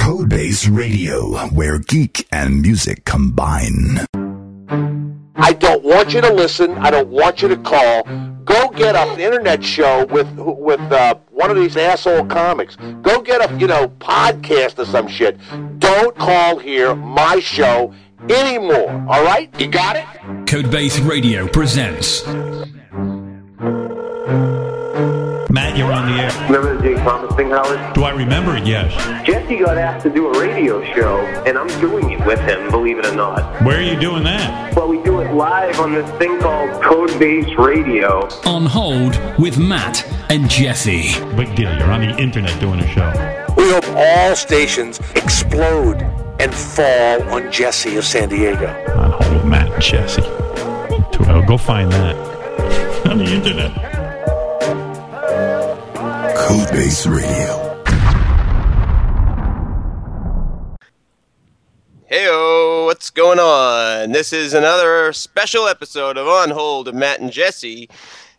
Codebase Radio, where geek and music combine. I don't want you to listen. I don't want you to call. Go get an internet show with one of these asshole comics. Go get a podcast or some shit. Don't call here my show anymore. All right? You got it? Codebase Radio presents. Matt, you're on the air. Remember the Jake Thomas thing, Howard? Do I remember it? Yes. Jesse got asked to do a radio show, and I'm doing it with him, believe it or not. Where are you doing that? Well, we do it live on this thing called Codebase Radio. On Hold with Matt and Jesse. Big deal. You're on the internet doing a show. We hope all stations explode and fall on Jesse of San Diego. On Hold with Matt and Jesse. Well, go find that on the internet. Codebase Radio. Heyo, what's going on? This is another special episode of On Hold of Matt and Jesse,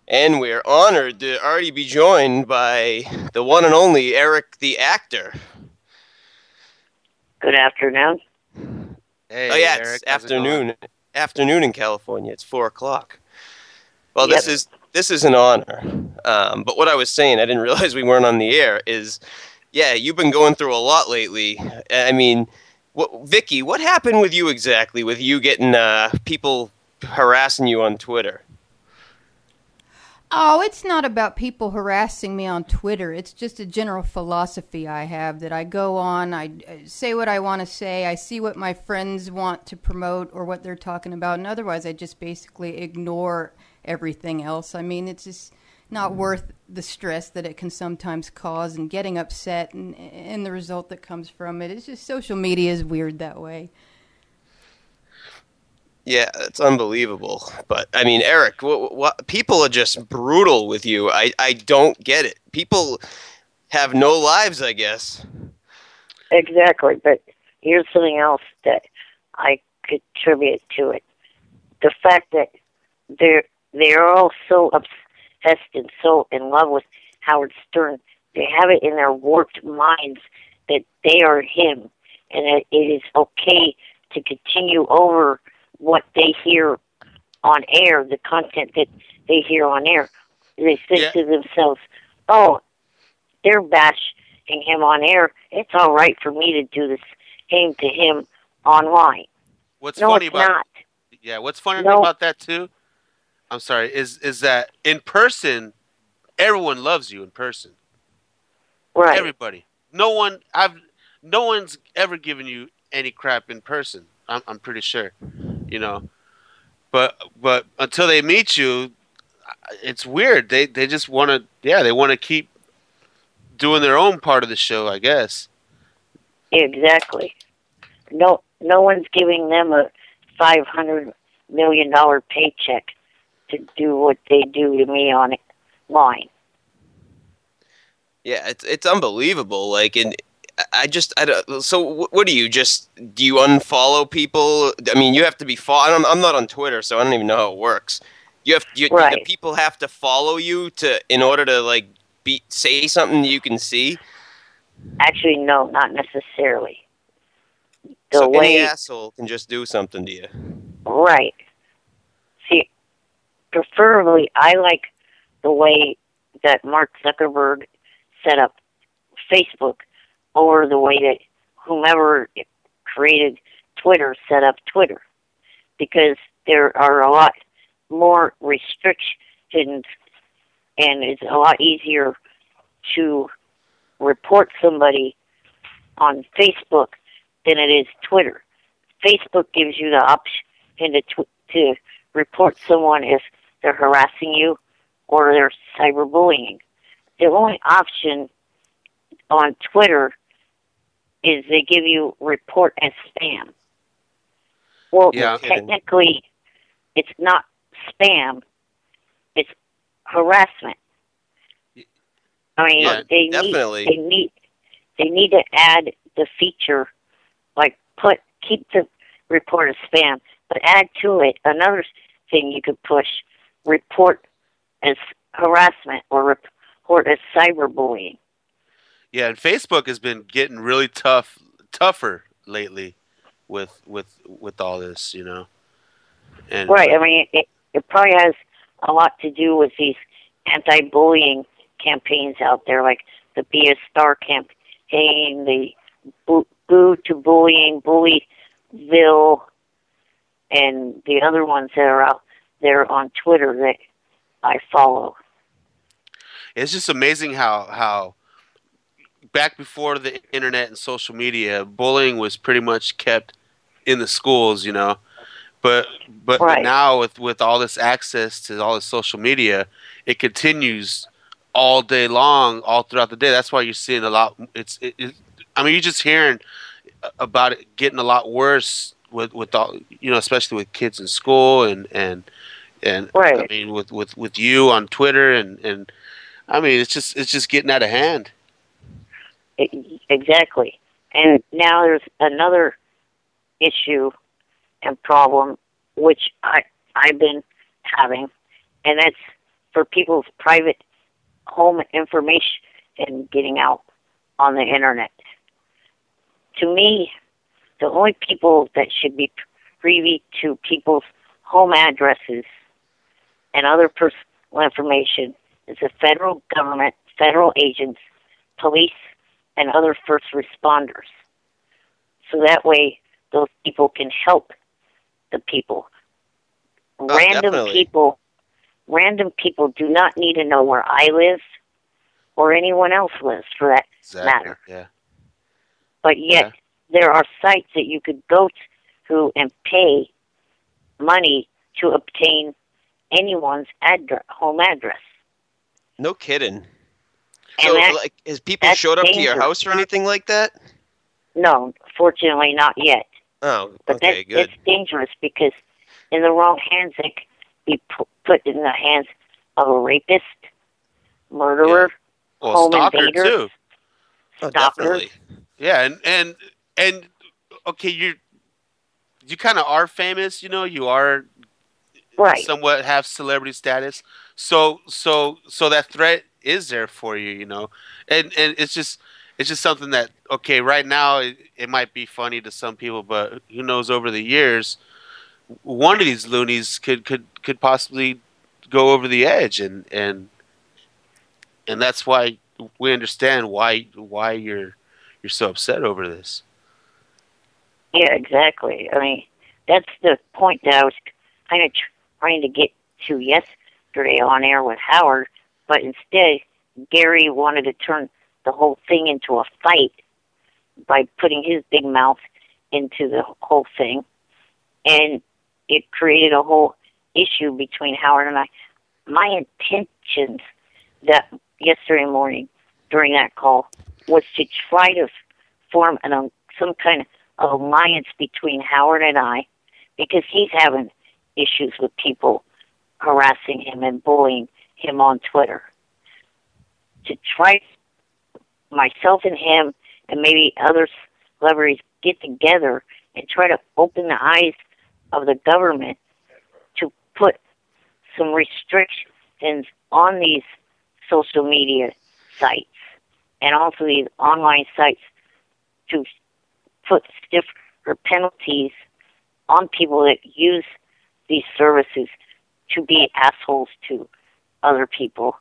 and we're honored to already be joined by the one and only Eric the actor. Good afternoon. Hey, Eric, it's afternoon in California. It's 4:00. Well, Yep. This is an honor. But what I was saying, I didn't realize we weren't on the air, is, yeah, you've been going through a lot lately. I mean, Vicky, what happened with you exactly, with you getting people harassing you on Twitter? Oh, it's not about people harassing me on Twitter. It's just a general philosophy I have that I go on, I say what I want to say, I see what my friends want to promote or what they're talking about, and otherwise I just basically ignore everything else. I mean, it's just not worth the stress that it can sometimes cause and getting upset and the result that comes from it. It's just social media is weird that way. Yeah, it's unbelievable. But, I mean, Eric, what people are just brutal with you. I don't get it. People have no lives, I guess. Exactly, but here's something else that I contribute to it. The fact that they're all so obsessed and so in love with Howard Stern, they have it in their warped minds that they are him, and that it is okay to continue over what they hear on air, the content that they hear on air. They think to themselves, oh, they're bashing him on air. It's all right for me to do the same to him online. What's no, funny it's about not. Yeah, what's funny about that too? I'm sorry, is that in person, everyone loves you in person. Right. Everybody. No one's ever given you any crap in person. I'm pretty sure, you know. But until they meet you, it's weird. They just want to they want to keep doing their own part of the show, I guess. Exactly. No one's giving them a $500 million paycheck to do what they do to me online. Yeah, it's unbelievable. Like, and I don't. So, what do you unfollow people? I mean, you have to be I'm not on Twitter, so I don't even know how it works. The people have to follow you in order to say something you can see. Actually, no, not necessarily. Any asshole can just do something to you. Right. See, preferably, I like the way that Mark Zuckerberg set up Facebook over the way that whomever created Twitter set up Twitter. Because there are a lot more restrictions and it's a lot easier to report somebody on Facebook than it is Twitter. Facebook gives you the option to report someone if they're harassing you or they're cyberbullying. The only option on Twitter is they give you report as spam. Well, technically, it's not spam. It's harassment. I mean, they need to add the feature, keep the report as spam, but add to it another thing you could push: report as harassment or report as cyberbullying. Yeah, and Facebook has been getting really tough tougher lately with all this, you know. And right. I mean, it probably has a lot to do with these anti-bullying campaigns out there, like the Be a Star campaign, the Boo to Bullying, Bullyville, and the other ones that are out there on Twitter that I follow. It's just amazing how back before the internet and social media, bullying was pretty much kept in the schools, you know. But now with all this access to all this social media, it continues all day long, all throughout the day. That's why you're seeing a lot. I mean, you're just hearing about it getting a lot worse with all, you know, especially with kids in school and right. I mean with you on Twitter and I mean it's just getting out of hand. Exactly. And now there's another issue and problem which I've been having, and that's for people's private home information and getting out on the internet. To me, the only people that should be privy to people's home addresses and other personal information is the federal government, federal agents, police, and other first responders. So that way, those people can help the people. Random people do not need to know where I live or anyone else lives, for that matter. Yeah. But yet, there are sites that you could go to and pay money to obtain anyone's home address. No kidding. And so, like, has people showed up to your house or anything like that? No, fortunately not yet. Oh, but okay, good. It's dangerous because in the wrong hands, it could be put in the hands of a rapist, murderer, home stalker invader, too. Oh, definitely. Yeah, and okay, you kind of are famous, you know. You are somewhat have celebrity status, so that threat is there for you, you know, and it's just something that right now it might be funny to some people, but who knows, over the years, one of these loonies could possibly go over the edge, and that's why we understand why you're so upset over this. Yeah, exactly. I mean, that's the point that I was kind of trying to get to yesterday on air with Howard, but instead Gary wanted to turn the whole thing into a fight by putting his big mouth into the whole thing, and it created a whole issue between Howard and I. My intentions that yesterday morning during that call was to try to form some kind of alliance between Howard and I, because he's having issues with people harassing him and bullying him on Twitter. To try myself and him and maybe other celebrities get together and try to open the eyes of the government to put some restrictions on these social media sites and also these online sites to put stiffer penalties on people that use these services to be assholes to other people,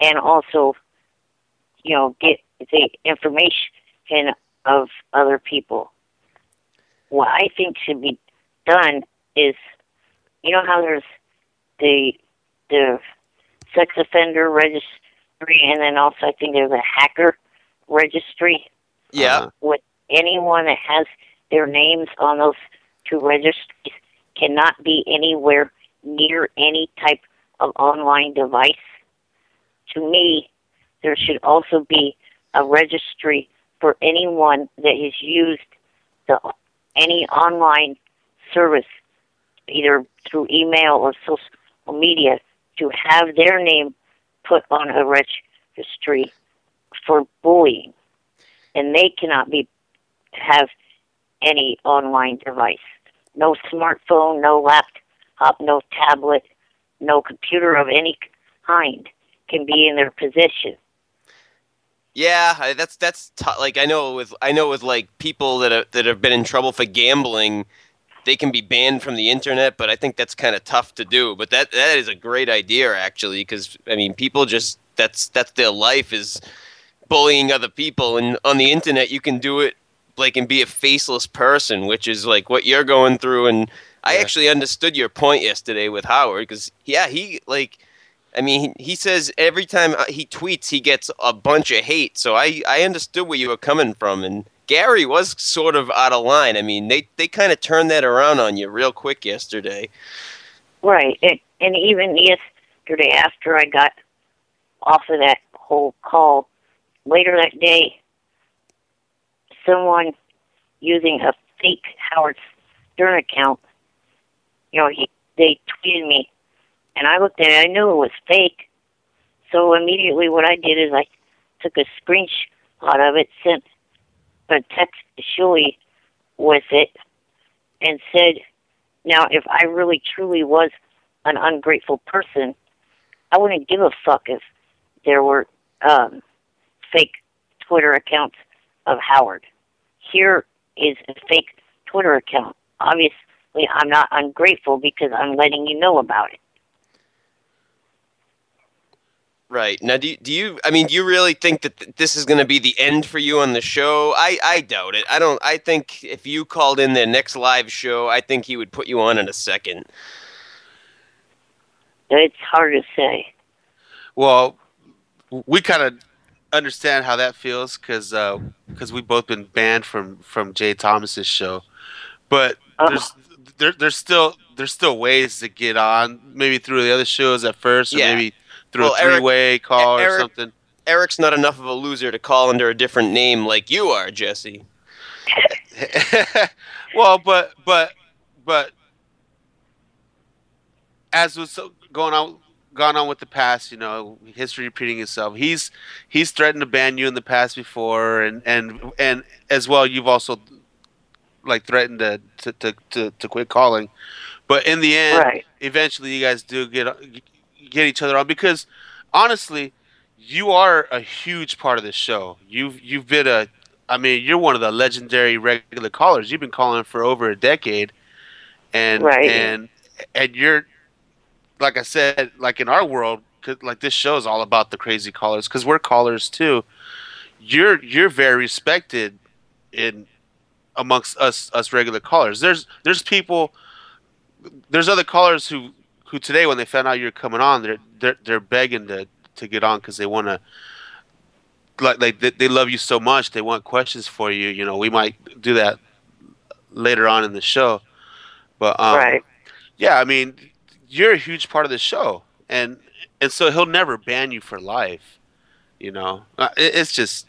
and also, you know, get the information of other people. What I think should be done is, you know how there's the sex offender registry, and then also I think there's a hacker registry. Yeah. With anyone that has their names on those two registries cannot be anywhere near any type of online device. To me, there should also be a registry for anyone that has used any online service, either through email or social media, to have their name put on a registry for bullying. And they cannot have any online device. No smartphone, no laptop, no tablet, no computer of any kind can be in their possession. Yeah, like I know with like people that have been in trouble for gambling, they can be banned from the internet, but I think that's kind of tough to do. But that is a great idea actually, because I mean, people just that's their life is bullying other people, and on the internet you can do it like and be a faceless person, which is like what you're going through. And I actually understood your point yesterday with Howard, because he like. I mean, he says every time he tweets, he gets a bunch of hate. So I understood where you were coming from. And Gary was sort of out of line. I mean, they kind of turned that around on you real quick yesterday. Right. And even yesterday, after I got off of that whole call, later that day, someone using a fake Howard Stern account, they tweeted me. And I looked at it, I knew it was fake. So immediately what I did is I took a screenshot of it, sent a text to Shuey with it, and said, now, if I really truly was an ungrateful person, I wouldn't give a fuck if there were fake Twitter accounts of Howard. Here is a fake Twitter account. Obviously, I'm not ungrateful because I'm letting you know about it. Right. Now, do you really think that this is going to be the end for you on the show? I doubt it. I think if you called in their next live show, I think he would put you on in a second. It's hard to say. Well, we kind of understand how that feels because we've both been banned from Jay Thomas's show. But there's still ways to get on, maybe through the other shows at first, or maybe through a three-way call or something. Eric's not enough of a loser to call under a different name like you are, Jesse. Well, but as was gone on with the past, history repeating itself. He's threatened to ban you in the past before, and as well, you've also like threatened to quit calling. But in the end, eventually, you guys do get each other on, because honestly, you are a huge part of this show. You've been you're one of the legendary regular callers. You've been calling for over a decade, and you're, like I said, like in our world, like this show is all about the crazy callers, because we're callers too. You're very respected amongst us regular callers. There's people, there's other callers who today, when they found out you're coming on, they're begging to get on, because they want to, like they love you so much, they want questions for you. We might do that later on in the show, but yeah, I mean, you're a huge part of the show, and so he'll never ban you for life. It's just.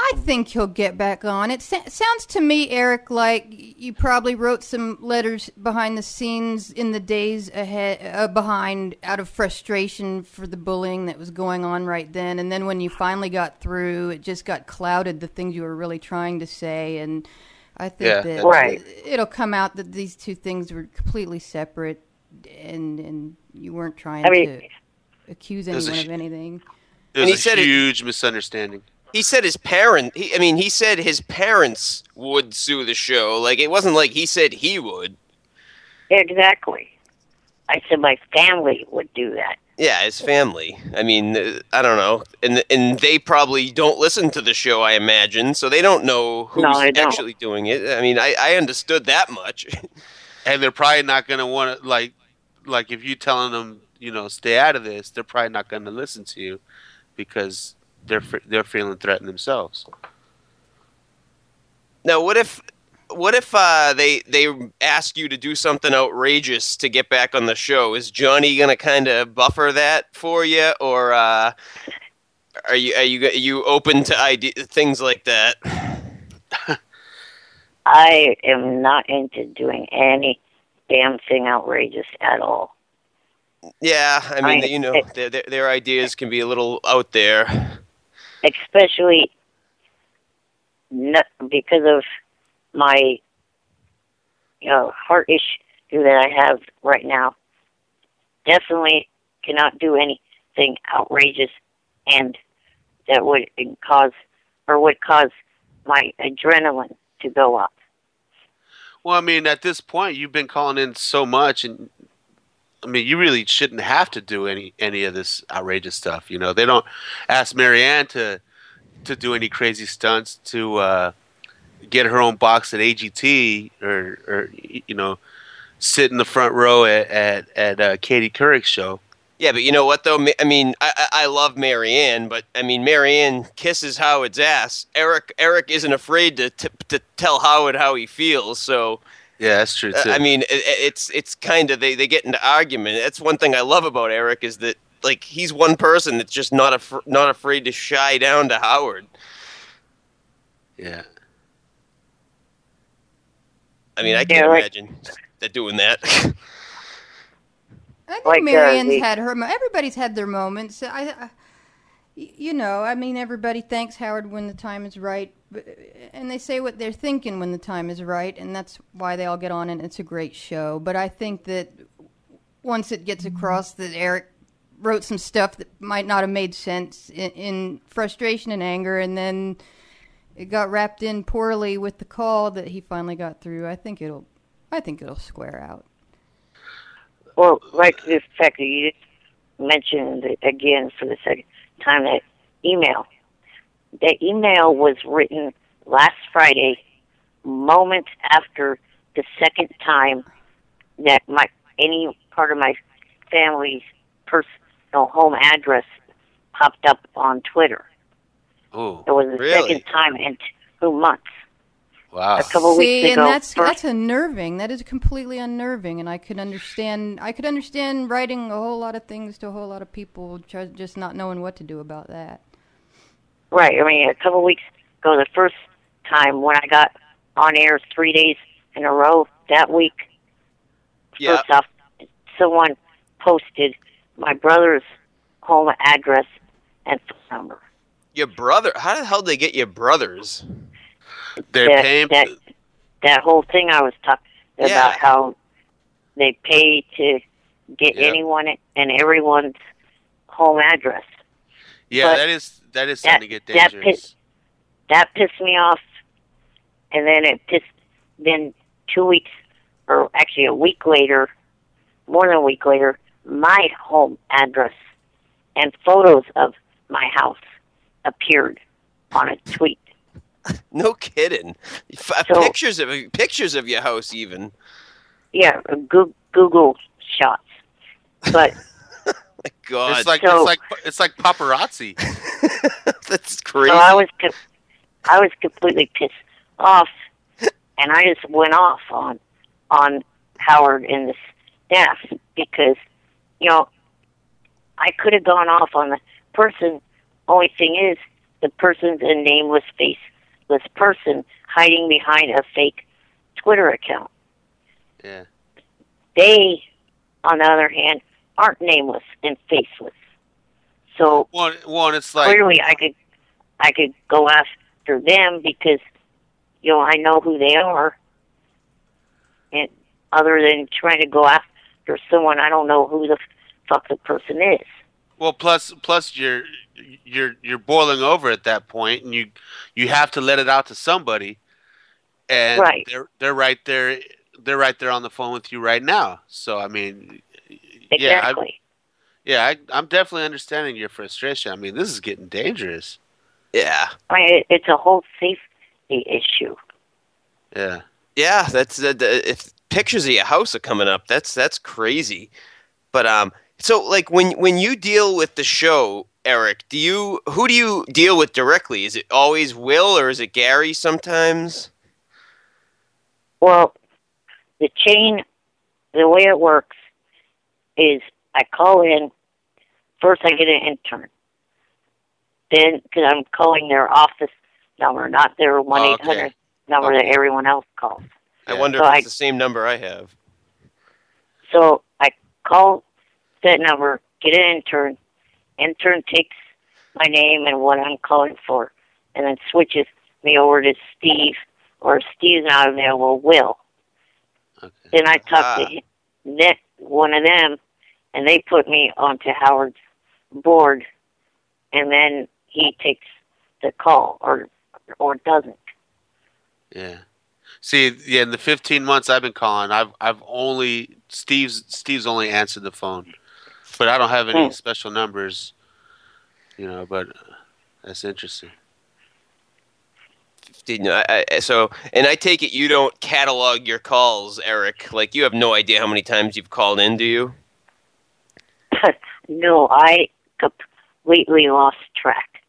I think he'll get back on. It sounds to me, Eric, like you probably wrote some letters behind the scenes in the days ahead, behind, out of frustration for the bullying that was going on right then. And then when you finally got through, it just got clouded, the things you were really trying to say. And I think that it'll come out that these two things were completely separate, and you weren't trying to accuse anyone of anything. It was a huge misunderstanding. He said his he said his parents would sue the show. Like, it wasn't like he said he would. Exactly. I said my family would do that. Yeah, his family. I mean, I don't know. And they probably don't listen to the show, I imagine, so they don't know who's actually doing it. I mean, I understood that much. And they're probably not going to want to, like if you telling them, stay out of this, they're probably not going to listen to you, because they're feeling threatened themselves. Now, what if they ask you to do something outrageous to get back on the show? Is Johnny gonna kind of buffer that for you, or are you open to things like that? I am not into doing any damn thing outrageous at all. Yeah, I mean, their ideas can be a little out there. Especially because of my heart issue that I have right now. Definitely cannot do anything outrageous, and that would cause my adrenaline to go up. Well, I mean, at this point, you've been calling in so much, and I mean, you really shouldn't have to do any of this outrageous stuff. You know, they don't ask Marianne to do any crazy stunts to get her own box at AGT or you know, sit in the front row at Katie Couric's show. Yeah, but you know what, though? I mean, I love Marianne, but, I mean, Marianne kisses Howard's ass. Eric isn't afraid to tell Howard how he feels, so... Yeah, that's true, too. I mean, it's kind of... They get into argument. That's one thing I love about Eric is that, like, he's one person that's just not afraid to shy down to Howard. Yeah. I mean, I can't imagine doing that. I think Marianne's had her. Everybody's had their moments. You know, I mean, everybody thanks Howard when the time is right, and they say what they're thinking when the time is right, and that's why they all get on, and it's a great show. But I think that once it gets across that Eric wrote some stuff that might not have made sense in frustration and anger, and then it got wrapped in poorly with the call that he finally got through, I think it'll square out. Well, like the fact that you mentioned again for the second time that email. The email was written last Friday, moments after the second time that any part of my family's personal home address popped up on Twitter. Oh, it was the second time in 2 months. Wow. A couple weeks ago. And that's unnerving. That is completely unnerving, and I could understand writing a whole lot of things to a whole lot of people, just not knowing what to do about that. Right. I mean, a couple weeks ago, the first time when I got on air 3 days in a row that week, first off, someone posted my brother's home address and phone number. Your brother? How the hell did they get your brothers? That whole thing I was talking about, how they pay to get anyone and everyone's home address. Yeah, but that is starting to get dangerous. That pissed me off, and then 2 weeks, or actually a week later, more than a week later, my home address and photos of my house appeared on a tweet. No kidding. Pictures of your house, even. Yeah, Google shots. But oh my God, it's like paparazzi. That's crazy. So I was completely pissed off, and I just went off on Howard and the staff because, you know, I could have gone off on the person. Only thing is, the person's a nameless, faceless person hiding behind a fake Twitter account. Yeah. They, on the other hand, aren't nameless and faceless. So one, it's like clearly I could go after them because, you know, I know who they are. And other than trying to go after someone, I don't know who the fuck the person is. Well, plus you're boiling over at that point, and you have to let it out to somebody, and they're right there. They're right there on the phone with you right now. So I mean, exactly. I'm definitely understanding your frustration. I mean, this is getting dangerous. Yeah. I mean, it's a whole safety issue. Yeah. Yeah, that's if pictures of your house are coming up, that's crazy. But so like when you deal with the show, Eric, who do you deal with directly? Is it always Will or is it Gary sometimes? Well, the way it works is I call in. First, I get an intern. Then, because I'm calling their office number, not their 1-800 number that everyone else calls. I wonder if it's the same number I have. So I call that number, get an intern. Intern takes my name and what I'm calling for, and then switches me over to Steve, or if Steve's not available, Will. Okay. Then I talk to one of them, and they put me onto Howard's board, and then he takes the call or doesn't. Yeah. See, yeah, in the 15 months I've been calling, I've only Steve's only answered the phone, but I don't have any special numbers, But that's interesting. So, and I take it you don't catalog your calls, Eric. Like, you have no idea how many times you've called in, do you? No, I completely lost track.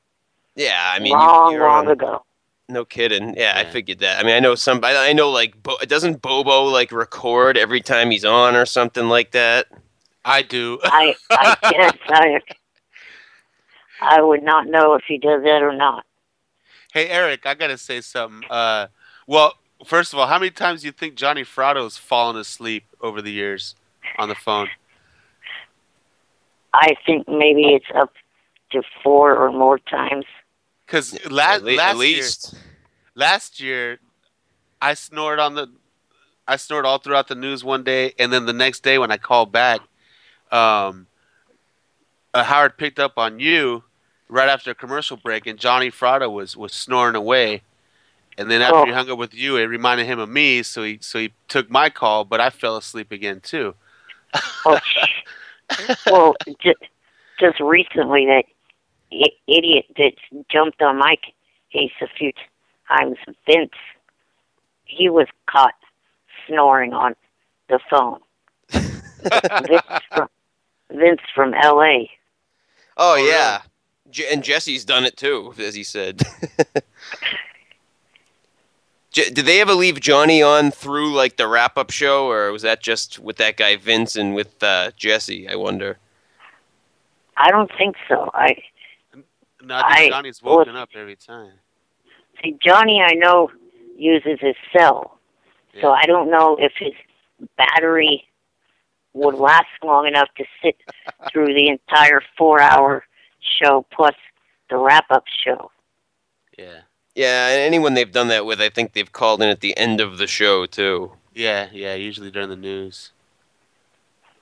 Yeah, I mean, long ago. No kidding. Yeah, I figured that. I mean, I know like, doesn't Bobo like record every time he's on or something like that? I do. I guess I would not know if he does that or not. Hey, Eric, I gotta say something. Well, first of all, how many times do you think Johnny Fratto's fallen asleep over the years on the phone? I think maybe it's up to 4 or more times. Because at least last year, I snored all throughout the news one day, and then the next day when I called back, Howard picked up on you right after a commercial break, and Johnny Fratto was snoring away. And then after he hung up with you, it reminded him of me, so he took my call, but I fell asleep again too. Well, just recently, that idiot that jumped on my case a few times, Vince, he was caught snoring on the phone. Vince from L.A. Oh, yeah. And Jesse's done it too, as he said. Did they ever leave Johnny on through like the wrap-up show, or was that just with that guy Vince and with Jesse? I wonder. I don't think so. I think Johnny's woken up every time. See, Johnny, I know, uses his cell, so I don't know if his battery would last long enough to sit through the entire 4-hour show plus the wrap-up show. Yeah. Yeah, and anyone they've done that with, I think they've called in at the end of the show too. Yeah, usually during the news.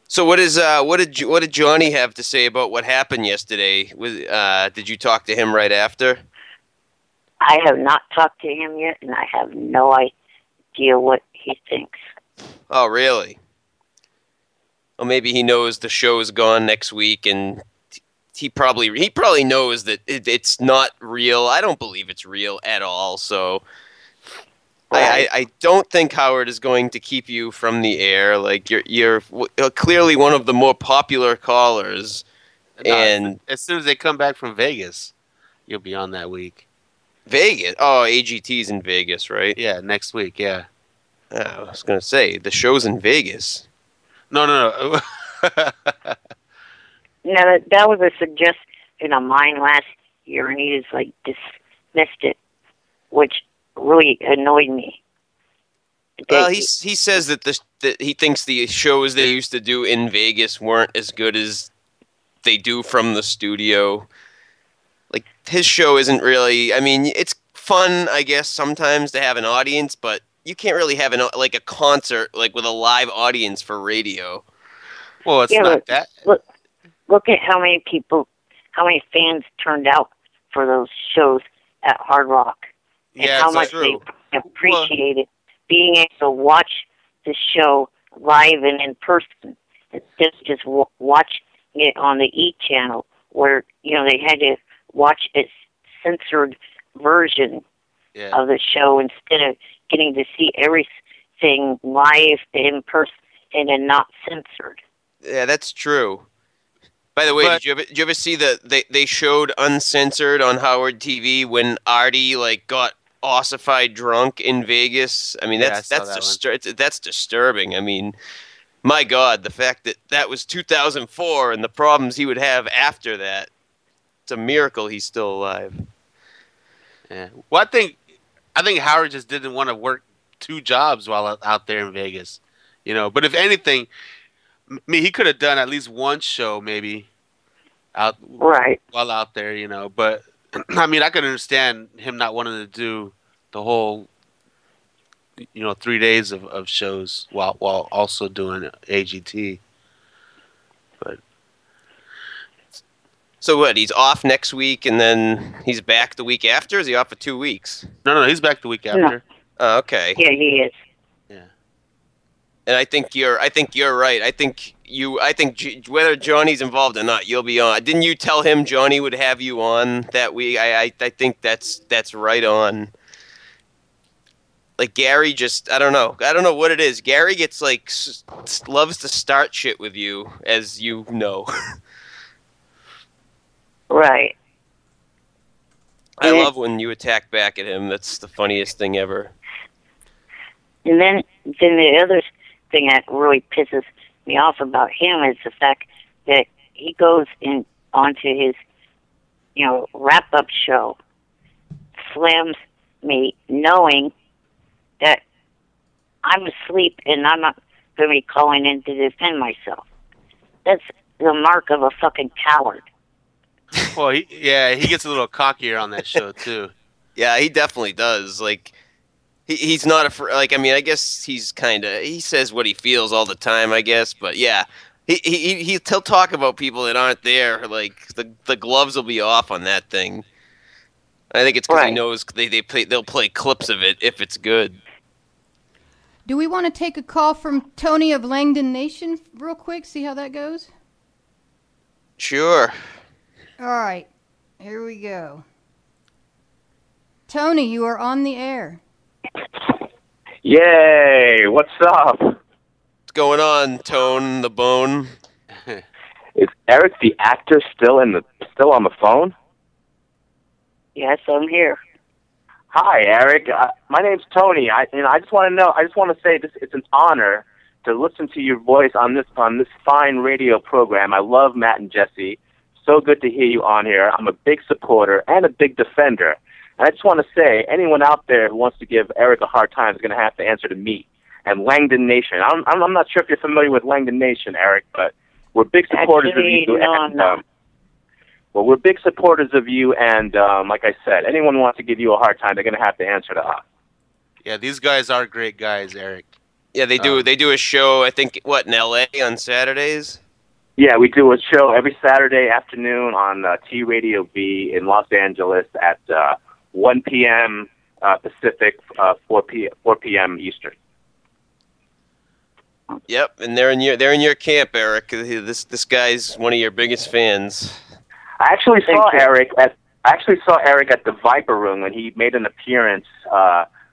So what did Johnny have to say about what happened yesterday? Did you talk to him right after? I have not talked to him yet, and I have no idea what he thinks. Oh, really? Well, maybe he knows the show's gone next week, and he probably knows that it's not real. I don't believe it's real at all. So I don't think Howard is going to keep you from the air. Like you're clearly one of the more popular callers. And as soon as they come back from Vegas, you'll be on that week. Vegas? Oh, AGT's in Vegas, right? Yeah, next week. Yeah. I was gonna say the show's in Vegas. No. No, that was a suggestion of mine last year, and he just dismissed it, which really annoyed me. Well, he says that that he thinks the shows they used to do in Vegas weren't as good as they do from the studio. Like, his show isn't really. I mean, it's fun, I guess, sometimes to have an audience, but you can't really have a concert with a live audience for radio. Well, it's not that. Look at how many fans turned out for those shows at Hard Rock, and how much they appreciated being able to watch the show live and in person instead of just watching it on the E channel, where they had to watch a censored version of the show instead of getting to see everything live in person and not censored. Yeah, that's true. By the way, did you ever see they showed uncensored on Howard TV when Artie got ossified drunk in Vegas? I mean, that's disturbing. I mean, my God, the fact that was 2004 and the problems he would have after that. It's a miracle he's still alive. Yeah. Well, I think Howard just didn't want to work 2 jobs while out there in Vegas, But if anything, he could have done at least one show maybe while out there, But I mean, I could understand him not wanting to do the whole 3 days of shows while also doing AGT. But So what? He's off next week, and then he's back the week after. Or is he off for 2 weeks? No, he's back the week after. Oh, okay. Yeah, he is. Yeah. And I think you're right. I think whether Johnny's involved or not, you'll be on. Didn't you tell him Johnny would have you on that week? I think that's right on. Like Gary I don't know what it is. Gary gets like loves to start shit with you, as you know. Right. I love when you attack back at him. That's the funniest thing ever. And then the other thing that really pisses me off about him is the fact that he goes onto his, wrap-up show, slams me, knowing that I'm asleep and I'm not going to be calling in to defend myself. That's the mark of a fucking coward. Well, he gets a little cockier on that show too. Yeah, he definitely does. Like, he's not like. I mean, I guess he says what he feels all the time. I guess, but yeah, he'll talk about people that aren't there. Like the gloves will be off on that thing. I think it's because he knows they'll play clips of it if it's good. Do we want to take a call from Tony of Langdon Nation real quick? See how that goes. Sure. All right, here we go. Tony, you are on the air. Yay! What's up? What's going on, Tone the Bone? Is Eric the actor still on the phone? Yes, I'm here. Hi, Eric. My name's Tony. I just want to say this. It's an honor to listen to your voice on this fine radio program. I love Matt and Jesse. So good to hear you on here. I'm a big supporter and a big defender. And I just want to say, anyone out there who wants to give Eric a hard time is going to have to answer to me and Langdon Nation. I'm not sure if you're familiar with Langdon Nation, Eric, but we're big supporters of you. No, I'm not. Well, we're big supporters of you, and like I said, anyone who wants to give you a hard time, they're going to have to answer to us. Yeah, these guys are great guys, Eric. Yeah, they do. They do a show. I think in L.A. on Saturdays. Yeah, we do a show every Saturday afternoon on T Radio V in Los Angeles at 1 p.m. Pacific, 4 p.m. Eastern. Yep, and they're in your camp, Eric. This guy's one of your biggest fans. I actually saw Eric at the Viper Room when he made an appearance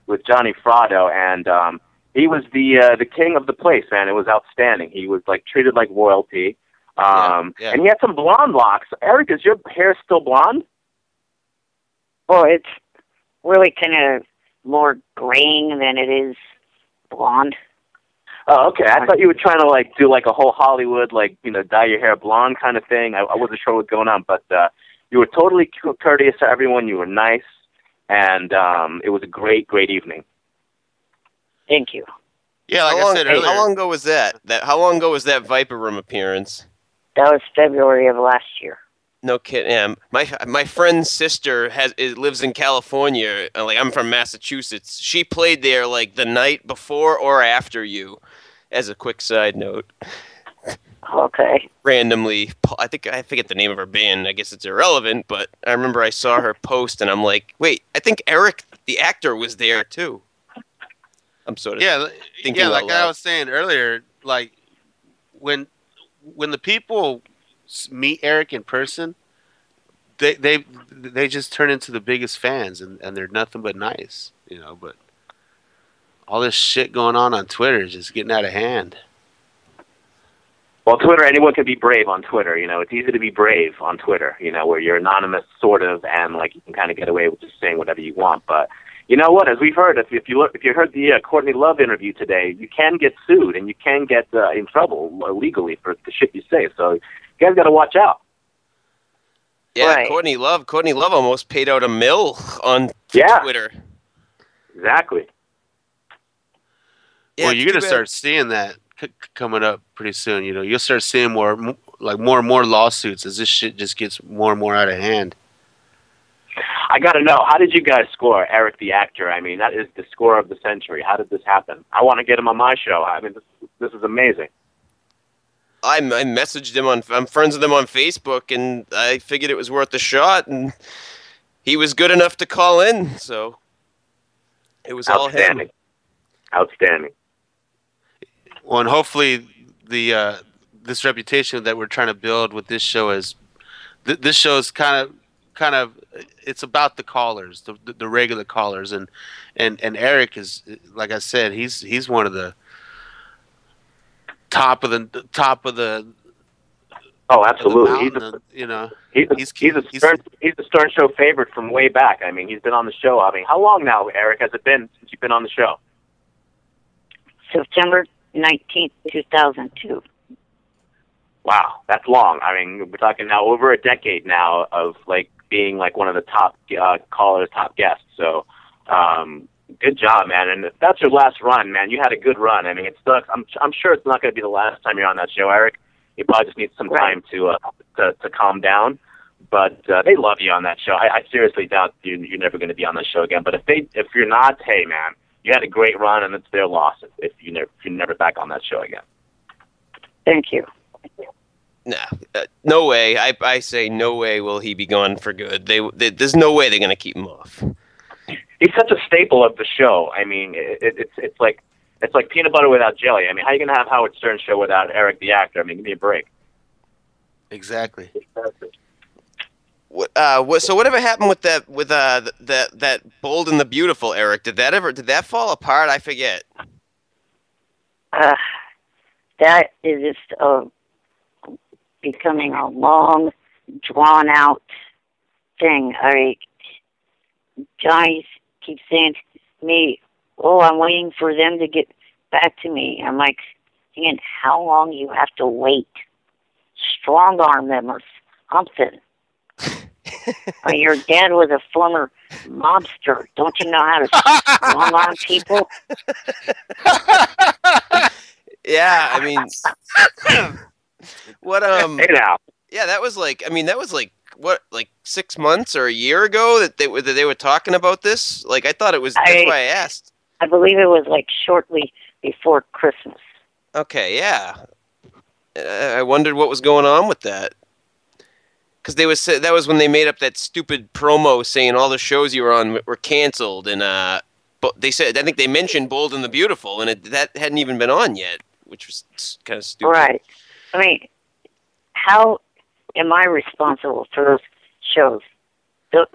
with Johnny Frado, and he was the king of the place, man. It was outstanding. He was like treated like royalty. And he had some blonde locks. Eric, is your hair still blonde? Well, it's really kind of more graying than it is blonde. Oh, okay. I thought you were trying to do a whole Hollywood, dye your hair blonde kind of thing. I wasn't sure what was going on, but you were totally courteous to everyone. You were nice, and it was a great, great evening. Thank you. Yeah, like I said earlier. How long ago was that? How long ago was that Viper Room appearance? That was February of last year. No kidding. Yeah, my friend's sister lives in California. I'm from Massachusetts. She played there the night before or after you. As a quick side note. Okay. Randomly, I forget the name of her band. I guess it's irrelevant, but I remember I saw her post, and I'm like, wait, I think Eric, the actor, was there too. I'm sort of thinking like out loud. I was saying earlier, when the people meet Eric in person, they just turn into the biggest fans, and they're nothing but nice, But all this shit going on Twitter is just getting out of hand. Well, Twitter, anyone can be brave on Twitter. It's easy to be brave on Twitter. Where you're anonymous, sort of, and you can kind of get away with just saying whatever you want. But you know what? As we've heard, if you heard the Courtney Love interview today, you can get sued and you can get in trouble legally for the shit you say. So you guys got to watch out. Yeah, right. Courtney Love almost paid out $1 million on Twitter. Exactly. Yeah, well, you're gonna start seeing that coming up pretty soon. You'll start seeing more and more lawsuits as this shit just gets more and more out of hand. I got to know, how did you guys score Eric the actor? I mean, that is the score of the century. How did this happen? I want to get him on my show. I mean, this is amazing. I messaged him I'm friends with him on Facebook, and I figured it was worth a shot, and he was good enough to call in, so it was all him. Outstanding. Well, and hopefully this reputation that we're trying to build with this show is this show is kind of it's about the callers, the regular callers, and Eric is, like I said, he's one of the top of the. Oh, absolutely. He's a Stern Show favorite from way back. I mean, he's been on the show. I mean, how long now, Eric, has it been since you've been on the show? September 19th, 2002. Wow, that's long. I mean, we're talking now over a decade now of like being like one of the top callers, top guests. So, good job, man. And if that's your last run, man, you had a good run. I mean, it sucks. I'm sure it's not going to be the last time you're on that show, Eric. You probably just need some time to calm down. But they love you on that show. I seriously doubt you're never going to be on that show again. But if you're not, hey, man, you had a great run, and it's their loss if you're never back on that show again. Thank you. No way. I say no way will he be gone for good. There's no way they're going to keep him off. He's such a staple of the show. I mean, it's like peanut butter without jelly. I mean, how are you going to have Howard Stern show without Eric the actor? I mean, give me a break. Exactly. So whatever happened with that Bold and the Beautiful, Eric? Did that fall apart? I forget. That is just becoming a long, drawn out thing. Guys keep saying to me, "Oh, I'm waiting for them to get back to me." I'm like, thinking, how long you have to wait? Strong arm them or something. Your dad was a former mobster. Don't you know how to strong arm people? Yeah, I mean, what Hey now. Yeah, that was like what, like 6 months or a year ago that they were talking about this. Like, I thought it was. That's why I asked. I believe it was like shortly before Christmas. Okay, yeah. I wondered what was going on with that. Because that was when they made up that stupid promo saying all the shows you were on were canceled, and but they said, I think they mentioned Bold and the Beautiful, and that hadn't even been on yet, which was kind of stupid. Right. I mean, how am I responsible for those shows? The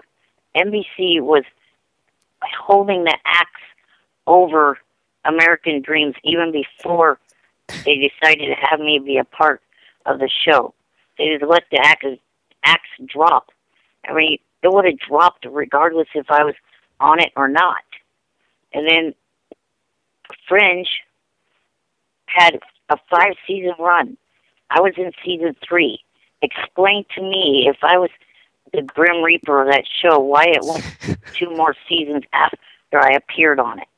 NBC was holding the axe over American Dreams even before they decided to have me be a part of the show. They just let the axe drop. I mean, it would have dropped regardless if I was on it or not. And then Fringe had a 5-season run. I was in season 3. Explain to me, if I was the Grim Reaper of that show, why it went 2 more seasons after I appeared on it.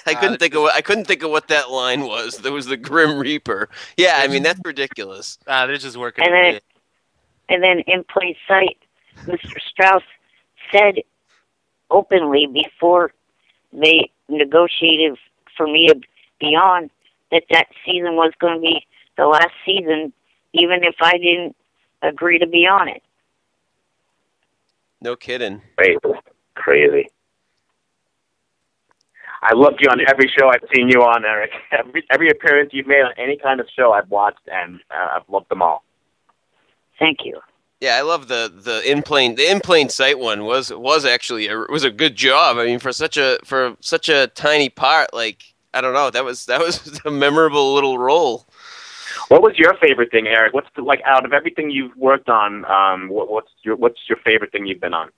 I couldn't think of what that line was. There was the Grim Reaper. Yeah, I mean, that's ridiculous. They're just working. And then in plain sight, Mr. Strauss said openly before they negotiated for me to be on that season was going to be the last season, even if I didn't agree to be on it. No kidding. Crazy. I loved you on every show I've seen you on, Eric. Every appearance you've made on any kind of show I've watched, and I've loved them all. Thank you. Yeah, I love the in plain sight one was actually a good job. I mean, for such a tiny part, like, I don't know, that was a memorable little role. What was your favorite thing, Eric? What's like out of everything you've worked on? What's your favorite thing you've been on?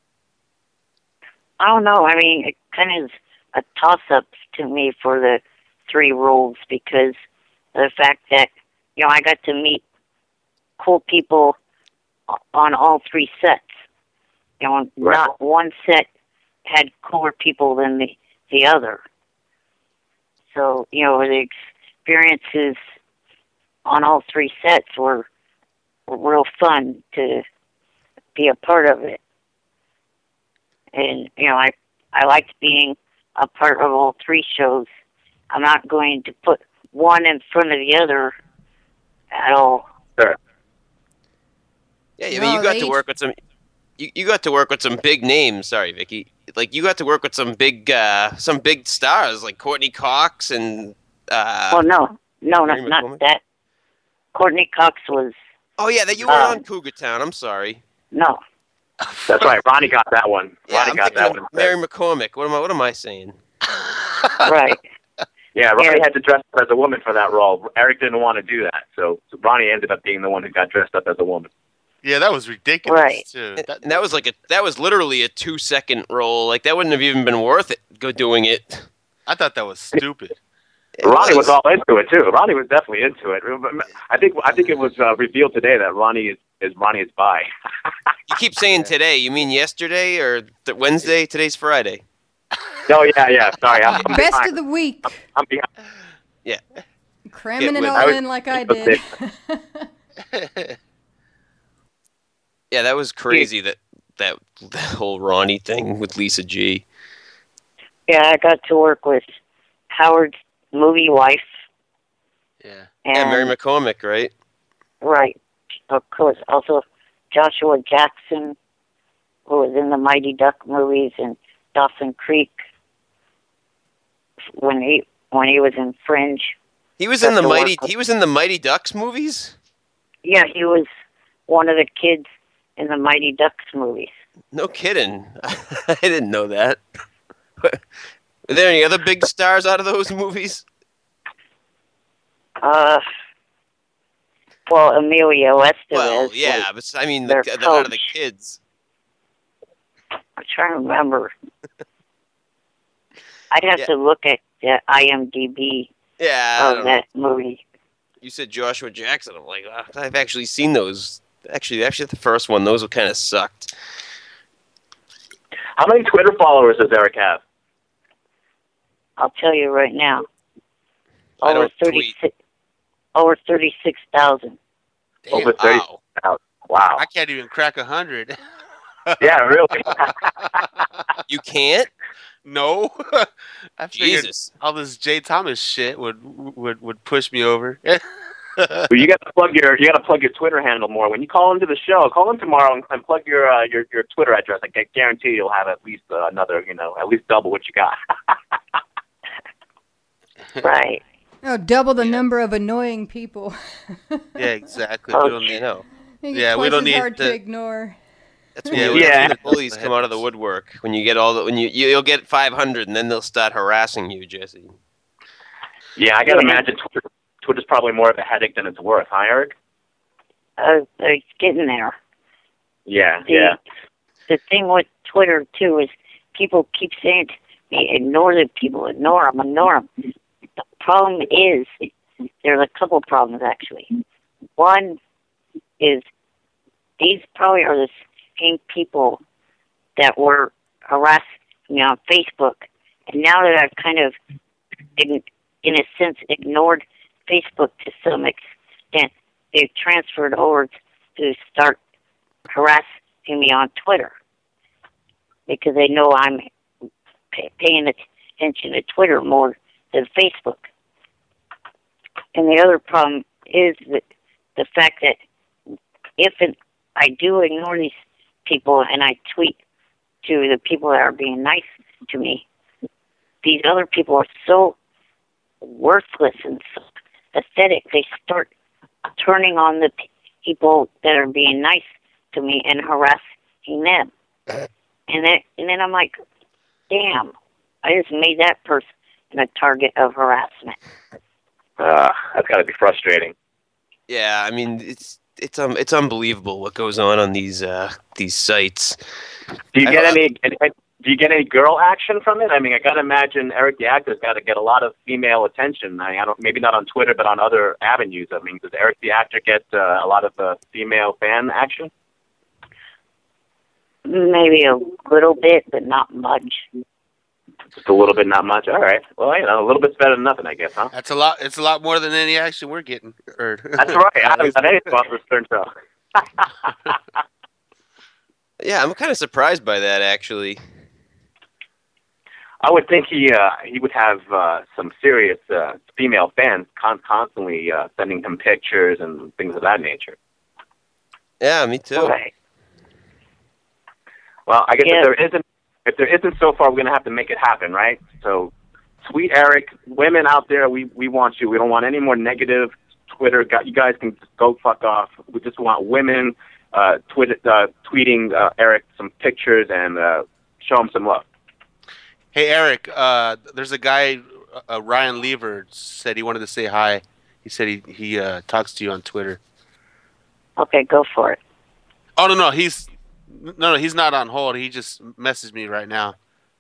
I don't know. I mean, it kind of is a toss-up to me for the 3 roles because of the fact that I got to meet cool people on all 3 sets. Not one set had cooler people than the other. So, the experiences on all 3 sets were real fun to be a part of it. And, I liked being a part of all 3 shows. I'm not going to put one in front of the other at all. sir. Yeah, I mean, you got to work with some. You got to work with some big names. Sorry, Vicky. Like you got to work with some big stars like Courtney Cox and. Well, no, not that. Courtney Cox was. Oh yeah, that you were on Cougar Town. I'm sorry. No. That's right. Ronnie got that one. Yeah, Ronnie got that one. Mary McCormick. What am I saying? Right. Yeah, Ronnie had to dress up as a woman for that role. Eric didn't want to do that, so Ronnie ended up being the one who got dressed up as a woman. Yeah, that was ridiculous right. too. And that was literally a 2-second role. Like that wouldn't have even been worth it. Doing it. I thought that was stupid. Ronnie was all into it too. Ronnie was definitely into it. I think it was revealed today that Ronnie is bi. You keep saying today. You mean yesterday or Wednesday? Today's Friday. Oh yeah. Sorry, I'm Best behind. of the week. I'm behind. Yeah. Cramming it all in like I did. Yeah, that was crazy. That whole Ronnie thing with Lisa G. Yeah, I got to work with Howard's movie wife. Yeah. And Mary McCormick, right? Right. Of course. Also, Joshua Jackson, who was in the Mighty Duck movies, and Dawson Creek when he was in Fringe. He was in the Mighty Ducks movies? Yeah, he was one of the kids in the Mighty Ducks movies. No kidding. I didn't know that. Were there any other big stars out of those movies? Well, Emilio Estevez. Well, yeah, but I mean, out of the kids. I'm trying to remember. I'd have to look at the IMDb of that movie. You said Joshua Jackson. I'm like, I've actually seen those. Actually, the first one, those kind of sucked. How many Twitter followers does Eric have? I'll tell you right now. I Over don't 36. Over 36,000. Over 30,000. Wow. I can't even crack 100. Yeah, really. You can't? No. I figured Jesus. all this Jay Thomas shit would push me over. Well, you got to plug your Twitter handle more. When you call into the show, call in tomorrow and plug your Twitter address. I can guarantee you'll have at least another, at least double what you got. Right. Oh, double the number of annoying people. Yeah, exactly. Oh, We don't need. No. Yeah, we don't need hard to ignore. That's when the bullies come out of the woodwork. When you get you'll get 500, and then they'll start harassing you, Jesse. Yeah, I gotta imagine Twitter's probably more of a headache than it's worth, huh, Eric? It's getting there. Yeah, The thing with Twitter, too, is people keep saying to me, ignore the people, ignore them. The problem is, there's a couple problems, actually. One is, these probably are the same people that were harassing me on Facebook, and now that I've kind of, in a sense, ignored Facebook to some extent, they've transferred over to start harassing me on Twitter because they know I'm paying attention to Twitter more than Facebook. And the other problem is that the fact that if I do ignore these people and I tweet to the people that are being nice to me, these other people are so worthless and so pathetic. They start turning on the people that are being nice to me and harassing them. And then I'm like, damn, I just made that person a target of harassment. That's got to be frustrating. Yeah, I mean it's unbelievable what goes on these sites. Do you get any girl action from it? I mean, I gotta imagine Eric the actor's got to get a lot of female attention. I don't, maybe not on Twitter, but on other avenues. I mean, does Eric the actor get a lot of female fan action? Maybe a little bit, but not much. Just a little bit, not much. All right. Well, a little bit's better than nothing, I guess, huh? That's a lot. It's a lot more than any action we're getting. That's right. I haven't done anything off this turn show. Yeah, I'm kind of surprised by that, actually. I would think he would have some serious female fans constantly sending him pictures and things of that nature. Yeah, me too. Okay. Well, I guess if there isn't so far, we're gonna have to make it happen, right? So, sweet Eric, women out there, we want you. We don't want any more negative Twitter. You guys can just go fuck off. We just want women tweeting Eric some pictures and show him some love. Hey, Eric, there's a guy, Ryan Lever, said he wanted to say hi. He said he talks to you on Twitter. Okay, go for it. Oh, no, he's not on hold. He just messaged me right now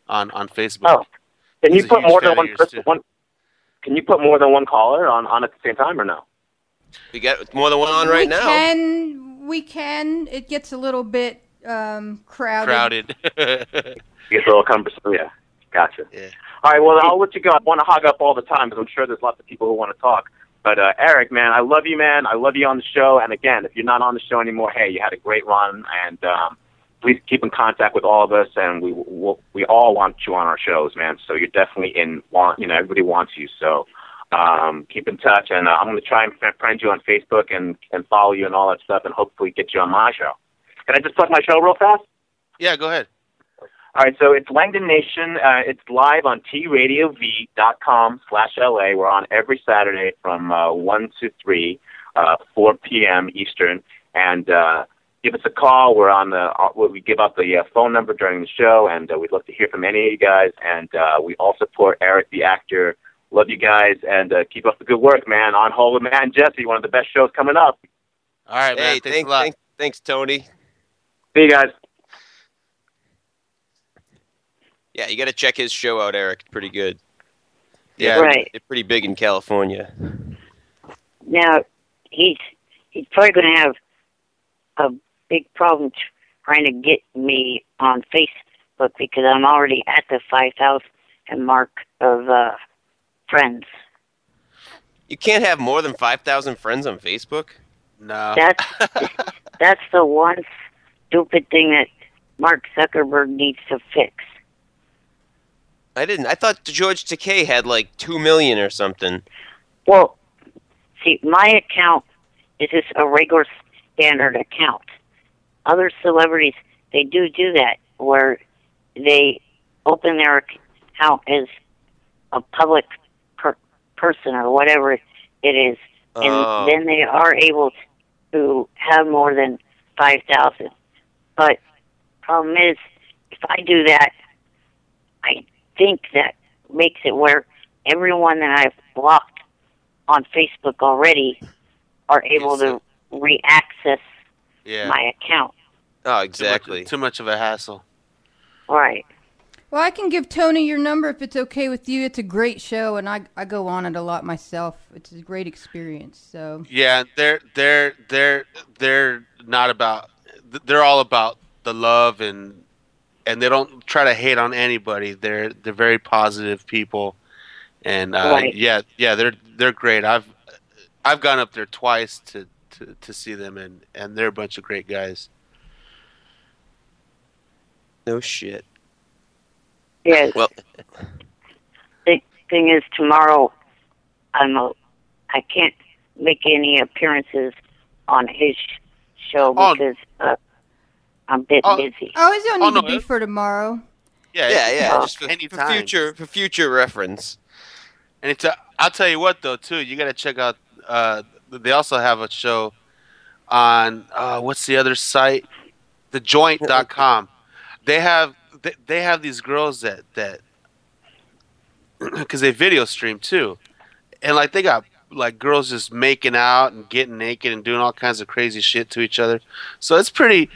on Facebook. Oh, can you put more than one person? Can you put more than one caller on at the same time or no? We got more than one on right now. We can. It gets a little bit crowded. Gets a little cumbersome. Yeah, gotcha. Yeah. All right, well, I'll let you go. I want to hog up all the time because I'm sure there's lots of people who want to talk. But Eric, man, I love you, man. I love you on the show. And again, if you're not on the show anymore, hey, you had a great run. And please keep in contact with all of us. And we all want you on our shows, man. So you're definitely everybody wants you. So keep in touch. And I'm going to try and friend you on Facebook and follow you and all that stuff and hopefully get you on my show. Can I just plug my show real fast? Yeah, go ahead. All right, so it's Langdon Nation. It's live on tradiov.com/LA. We're on every Saturday from 1 to 3, 4 p.m. Eastern. And give us a call. We're on we give out the phone number during the show, and we'd love to hear from any of you guys. And we all support Eric, the actor. Love you guys, and keep up the good work, man. On Hold with Matt and Jesse, one of the best shows coming up. All right, man. Hey, Thanks a lot. Thanks, Tony. See you guys. Yeah, you got to check his show out, Eric. Pretty good. Yeah, right. They're pretty big in California. Now, he's probably going to have a big problem trying to get me on Facebook because I'm already at the 5,000 mark of friends. You can't have more than 5,000 friends on Facebook? No. That's the one stupid thing that Mark Zuckerberg needs to fix. I thought George Takei had like 2 million or something. Well, see, my account is just a regular standard account. Other celebrities, they do that, where they open their account as a public person or whatever it is, and then they are able to have more than 5,000. But problem is, if I do that, I think that makes it where everyone that I've blocked on Facebook already are able to re-access my account. Oh, exactly. Too much of a hassle. Right. Well, I can give Tony your number if it's okay with you. It's a great show, and I go on it a lot myself. It's a great experience. So yeah, they're not about. They're all about the love and they don't try to hate on anybody. They're very positive people, and right. yeah, they're great. I've gone up there twice to see them, and they're a bunch of great guys. No shit. Yes. Well, the thing is, tomorrow I can't make any appearances on his show because I'm a bit busy. Oh, it don't need to be for tomorrow. Yeah. Just for future reference. And I'll tell you what though too, you got to check out. They also have a show on what's the other site? TheJoint.com. They have these girls that because they video stream too, and like they got like girls just making out and getting naked and doing all kinds of crazy shit to each other. So it's pretty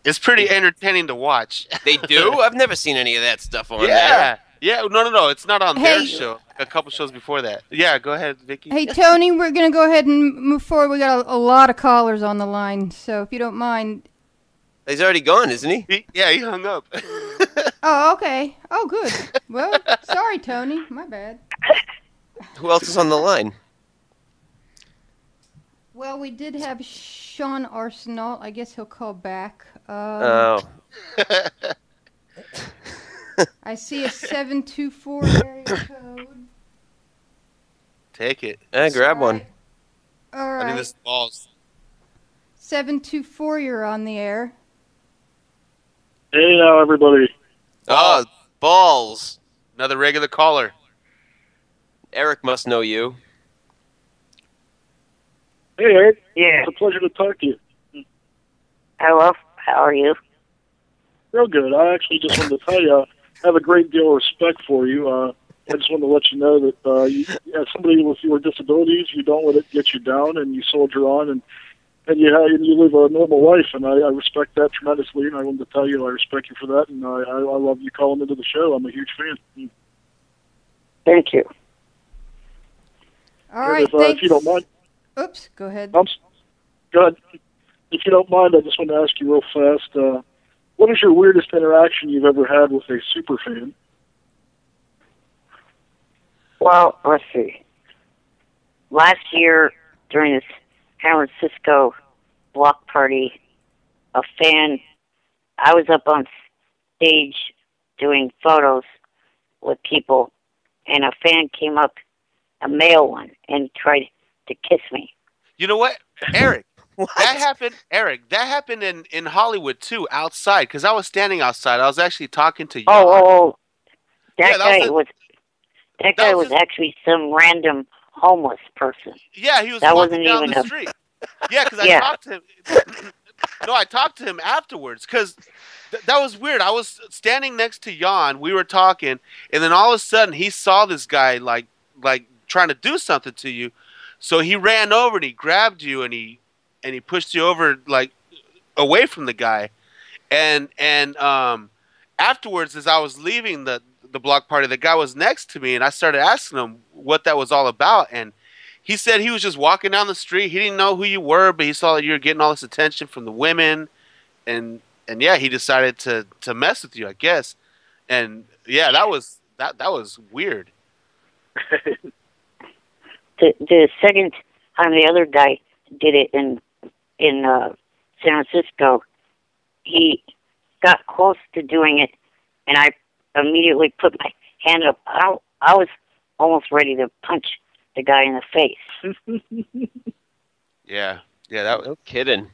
entertaining to watch. They do? I've never seen any of that stuff on there. Yeah. No. It's not on their show. A couple shows before that. Yeah, go ahead, Vicky. Hey, Tony, we're going to go ahead and move forward. We got a lot of callers on the line, so if you don't mind. He's already gone, isn't he? He hung up. Oh, okay. Oh, good. Well, sorry, Tony. My bad. Who else is on the line? Well, we did have Sean Arsenault. I guess he'll call back. Oh. I see a 724 area code. Take it. Grab one. All I right. think this is balls. 724, you're on the air. Hey now, everybody. Oh, balls. Another regular caller. Eric must know you. Hey, Eric. Yeah. It's a pleasure to talk to you. Hello. How are you? Real good. I actually just wanted to tell you, I have a great deal of respect for you. I just wanted to let you know that you, as somebody with your disabilities, you don't let it get you down, and you soldier on, and you live a normal life, and I respect that tremendously. And I wanted to tell you I respect you for that, and I love you calling into the show. I'm a huge fan. Thank you. All right, if you don't mind. Oops, go ahead. Go ahead. If you don't mind, I just want to ask you real fast, what is your weirdest interaction you've ever had with a super fan? Well, let's see. Last year, during this San Francisco block party, a fan, I was up on stage doing photos with people, and a fan came up, a male one, and tried to kiss me. You know what, Eric? That happened, Eric. That happened in Hollywood too, outside. Because I was standing outside. I was actually talking to you. That guy was actually some random homeless person. Yeah, he was that walking wasn't down even the a street. Yeah, because I talked to him. No, I talked to him afterwards because that was weird. I was standing next to Jan. We were talking, and then all of a sudden he saw this guy like trying to do something to you. So he ran over and he grabbed you and he pushed you over like away from the guy. And afterwards, as I was leaving the block party, the guy was next to me, and I started asking him what that was all about, and he said he was just walking down the street. He didn't know who you were, but he saw that you were getting all this attention from the women, and yeah, he decided to mess with you, I guess. And yeah, that was weird. The second time the other guy did it in San Francisco, he got close to doing it, and I immediately put my hand up. I was almost ready to punch the guy in the face. Yeah, that no kidding.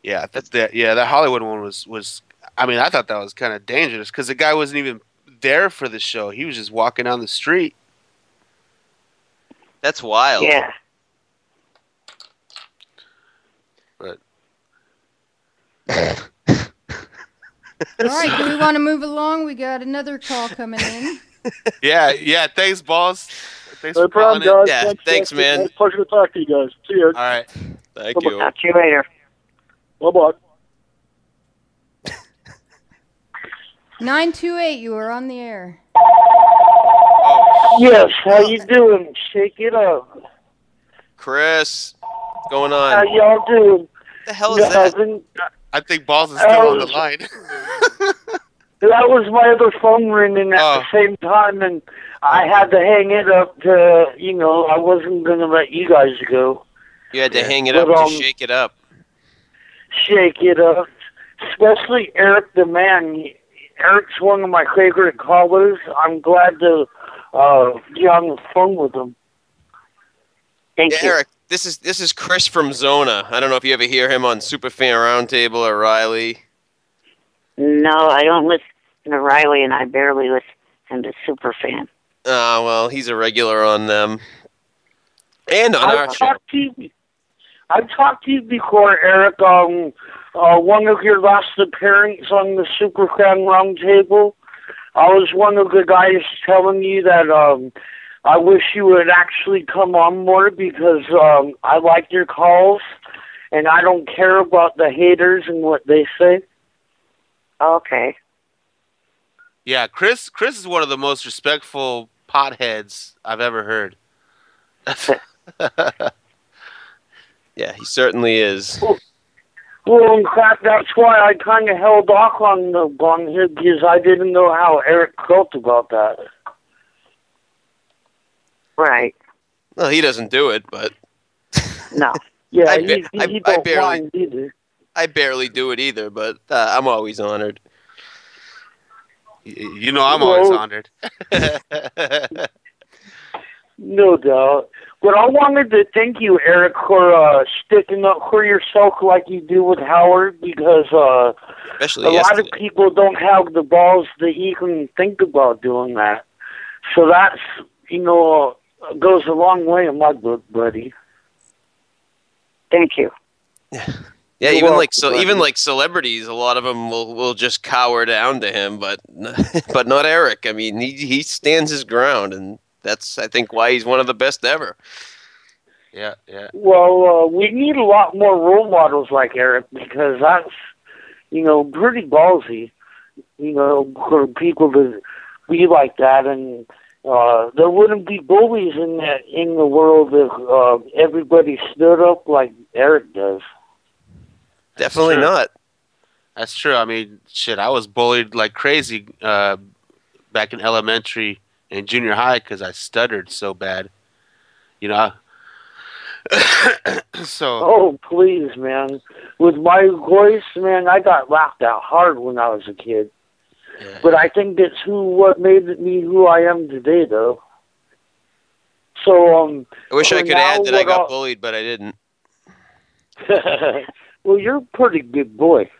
Yeah, that Hollywood one was. I mean, I thought that was kind of dangerous because the guy wasn't even there for the show. He was just walking down the street. That's wild. Yeah. But All right, do we want to move along? We got another call coming in. yeah. Thanks, boss. Thanks No for problem, calling guys. in. Thanks, man. It's a pleasure to talk to you guys. See you. All right. Thank you. Talk to you later. Bye-bye. 928, you are on the air. Yes, how you doing? Shake it up. Chris, what's going on? How y'all doing? What the hell is that? I think Balls is still on the line. That was my other phone ringing at the same time, and I had to hang it up to, I wasn't going to let you guys go. You had to hang it up to shake it up. Shake it up. Especially Eric the Man. Eric's one of my favorite callers. I'm glad to be on the phone with him. Thank you. Eric, this is Chris from Zona. I don't know if you ever hear him on Superfan Roundtable or Riley. No, I don't listen to Riley, and I barely listen to Superfan. Oh, well, he's a regular on them. And on our show. I've talked to you before, Eric, one of your last appearances on the Superfan Roundtable. I was one of the guys telling you that I wish you would actually come on more because I like your calls, and I don't care about the haters and what they say. Okay. Yeah, Chris is one of the most respectful potheads I've ever heard. Yeah, he certainly is. Well, in fact, that's why I kind of held off on him because I didn't know how Eric felt about that. Right. Well, he doesn't do it, but no. Yeah, he don't mind either. I barely do it either, but I'm always honored. You know I'm always honored. No doubt. But I wanted to thank you, Eric, for sticking up for yourself like you do with Howard, because Especially a lot yesterday. of people don't have the balls to even think about doing that. So that's, goes a long way in my book, buddy. Thank you. Yeah, You're even welcome, like buddy. even like celebrities, a lot of them will just cower down to him, but but not Eric. I mean, he stands his ground, and that's, I think, why he's one of the best ever. Yeah. Well, we need a lot more role models like Eric, because that's, pretty ballsy, for people to be like that. And there wouldn't be bullies in the world if everybody stood up like Eric does. Definitely not. That's true. I mean, shit, I was bullied like crazy back in elementary and junior high because I stuttered so bad. So. Oh, please, man. With my voice, man, I got laughed at hard when I was a kid. Yeah. But I think that's what made me who I am today, though. So, I wish I so could now add that I what got I'll- bullied, but I didn't. Well, you're a pretty big boy.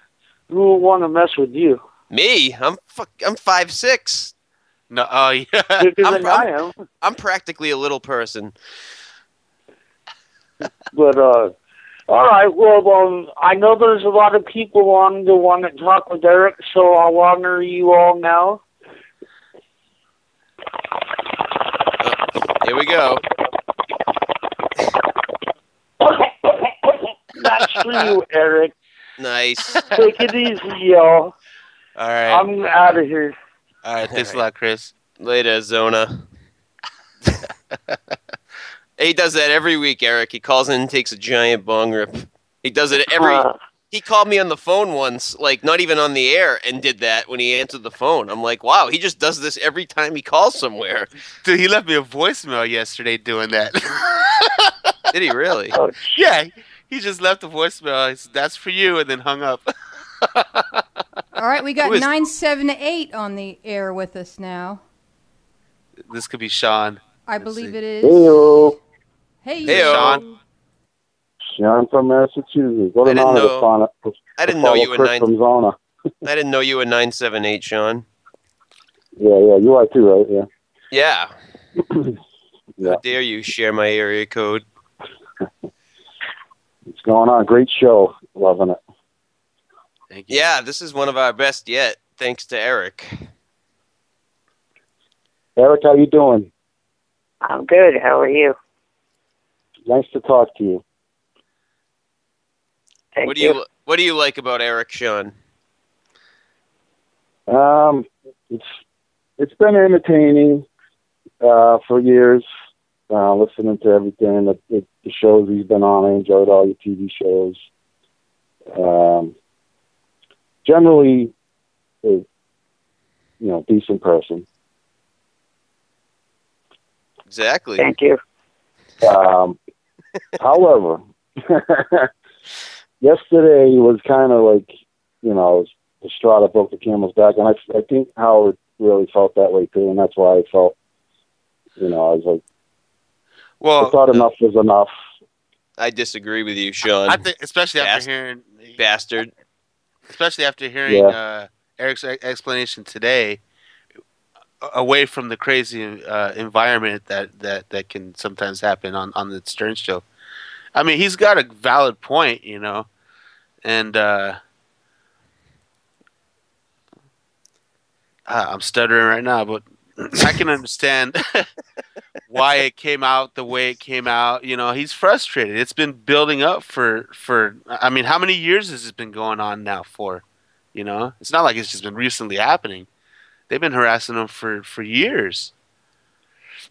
Who would want to mess with you? Me? I'm 5'6". No, oh yeah. Bigger than I am. I'm practically a little person. But, all right, well, I know there's a lot of people on the want to talk with Eric, so I'll honor you all now. Here we go. That's for you, Eric. Nice. Take it easy, y'all. All right. I'm out of here. All right. Thanks a lot, Chris. Later, Zona. He does that every week, Eric. He calls in and takes a giant bong rip. He does it every... He called me on the phone once, like not even on the air, and did that when he answered the phone. I'm like, wow, he just does this every time he calls somewhere. Dude, he left me a voicemail yesterday doing that. Did he really? Yeah, he just left a voicemail. He said, "That's for you," and then hung up. All right, we got Who is- 978 on the air with us now. This could be Sean. I believe it is. Heyo. Hey, Sean. Sean from Massachusetts. What I an didn't honor know- to follow, I didn't know you were Chris from Zona. I didn't know you were 978, Sean. Yeah, you are too, right? Yeah. Yeah. Yeah. How dare you share my area code? What's going on? Great show. Loving it. Thank you. Yeah, this is one of our best yet, thanks to Eric. Eric, how you doing? I'm good. How are you? Nice to talk to you. Thank What do you like about Eric, Sean? It's been entertaining for years. Listening to everything, the shows he's been on. I enjoyed all your TV shows. Generally, a decent person. Exactly. Thank you. However, yesterday was kind of like, the straw that broke the camel's back, and I think Howard really felt that way too, and that's why I felt, I was like, Well, I thought enough was enough. I disagree with you, Sean. I think, especially after hearing Bastard. Eric's explanation today, away from the crazy environment that can sometimes happen on the Stern Show. I mean, he's got a valid point, and I'm stuttering right now, but I can understand why it came out the way it came out. He's frustrated. It's been building up for I mean, how many years has this been going on now for? It's not like it's just been recently happening. They've been harassing him for years.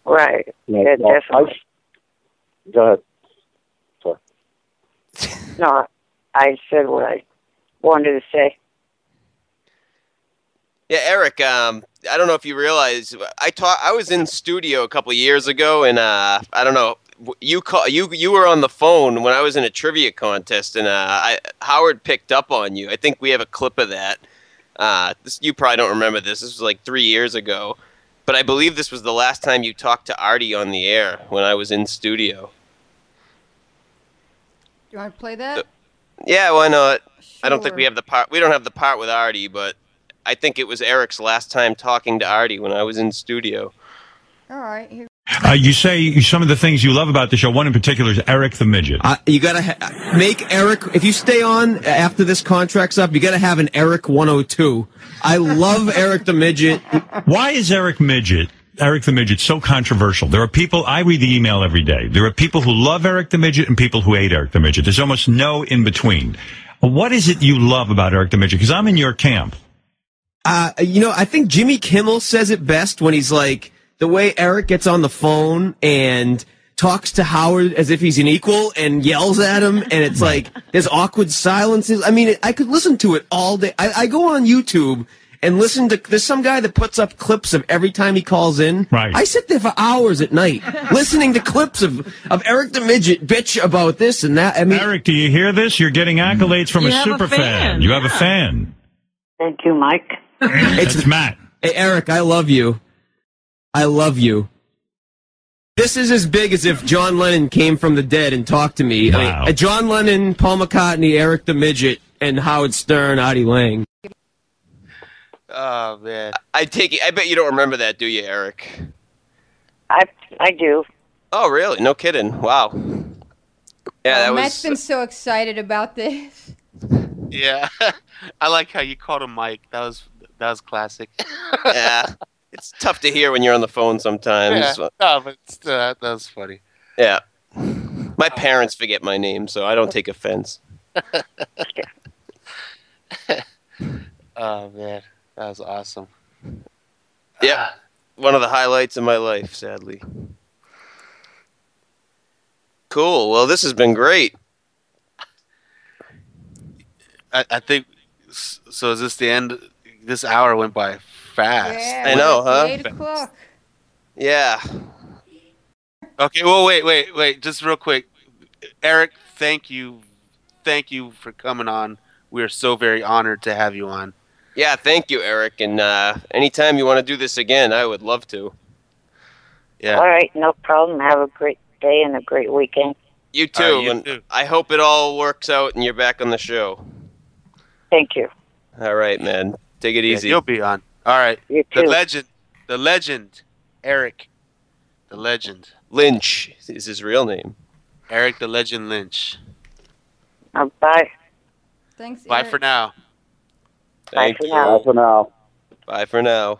Right. Yeah, well, definitely. Go ahead. Sorry. No, I said what I wanted to say. Yeah, Eric. I don't know if you realize I was in studio a couple of years ago, and I don't know. You were on the phone when I was in a trivia contest, and Howard picked up on you. I think we have a clip of that. You probably don't remember this. This was like 3 years ago. But I believe this was the last time you talked to Artie on the air when I was in studio. You want to play that? Yeah, why not? Sure. I don't think we have the part. We don't have the part with Artie, but I think it was Eric's last time talking to Artie when I was in studio. All right. Here. You say some of the things you love about the show. One in particular is Eric the Midget. You gotta make Eric, if you stay on after this contract's up, you gotta have an Eric 102. I love Eric the Midget. Why is Eric the Midget so controversial? There are people, I read the email every day. There are people who love Eric the Midget and people who hate Eric the Midget. There's almost no in between. What is it you love about Eric the Midget? Because I'm in your camp. I think Jimmy Kimmel says it best when he's like, the way Eric gets on the phone and talks to Howard as if he's an equal and yells at him, and it's like there's awkward silences. I mean, I could listen to it all day. I go on YouTube and listen to, there's some guy that puts up clips of every time he calls in. Right. I sit there for hours at night listening to clips of Eric the Midget bitch about this and that. I mean, Eric, do you hear this? You're getting accolades from a super fan. You have a fan. Thank you, Mike. It's Matt. Hey, Eric, I love you. I love you. This is as big as if John Lennon came from the dead and talked to me. Wow. I mean, John Lennon, Paul McCartney, Eric the Midget, and Howard Stern, Artie Lang. Oh, man. I bet you don't remember that, do you, Eric? I do. Oh, really? No kidding. Wow. Yeah, that Matt's been so excited about this. Yeah. I like how you called him Mike. That was classic. Yeah. It's tough to hear when you're on the phone sometimes. Yeah. No, but that was funny. Yeah. My parents forget my name, so I don't take offense. Oh, man. That was awesome. Yeah. One of the highlights of my life, sadly. Cool. Well, this has been great. I think, so is this the end? This hour went by fast. Yeah, I know, huh? 8 o'clock. Yeah. Okay, well, wait. Just real quick. Eric, thank you. Thank you for coming on. We are so very honored to have you on. Yeah, thank you, Eric. And anytime you want to do this again, I would love to. Yeah. All right, no problem. Have a great day and a great weekend. You too. And I hope it all works out and you're back on the show. Thank you. All right, man. Take it easy. You'll be on. All right. You The too. legend, Eric, the legend. Lynch is his real name. Eric the Legend Lynch. Bye. Thanks, Bye Eric. for now. Thank you. Bye for now. Bye for now.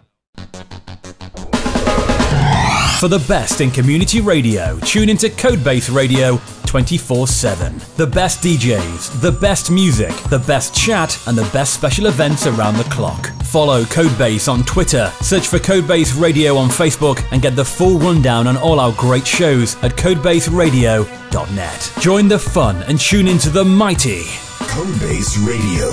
For the best in community radio, tune into Codebase Radio 24/7. The best DJs, the best music, the best chat, and the best special events around the clock. Follow Codebase on Twitter, search for Codebase Radio on Facebook, and get the full rundown on all our great shows at codebaseradio.net. Join the fun and tune into the mighty Codebase Radio.